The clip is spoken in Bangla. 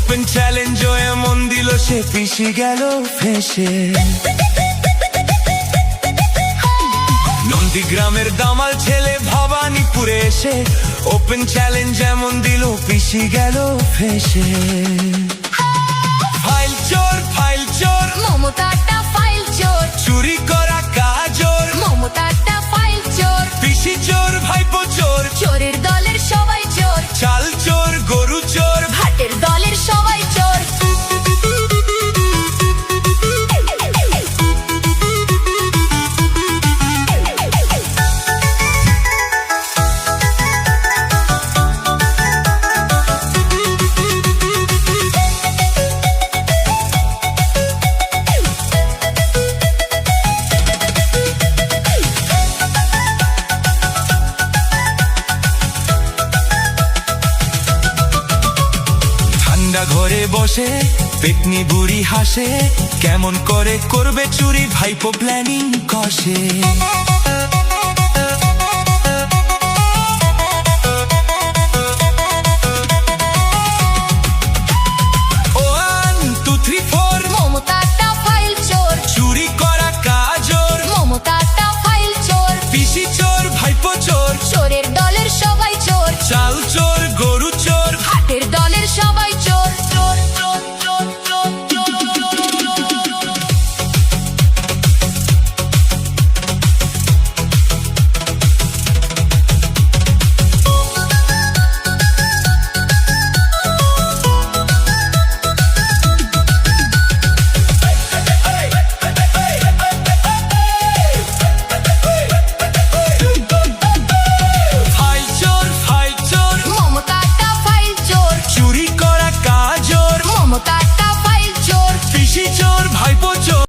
ওপেন চ্যালেঞ্জ এমন দিল সে পিছে গেল ফেসে। নন্দীগ্রামের দামাল ছেলে ভবানীপুরে এসে ওপেন চ্যালেঞ্জ এমন দিল পিছে গেল ফেসে। ফাইল চোর মমতাটা ফাইল চোর, চুরি করা কাজর, মমতাটা ফাইল চোর, পিসি চোর ভাইপো চোর, চোরের দলের সবাই চোর, চাল চোর গরু চোর, ভাটের দলের সবাই চোর। ঘরে বসে পেটনি বুড়ি হাসে, কেমন করে করবে চুরি ভাইপো প্ল্যানিং কষে।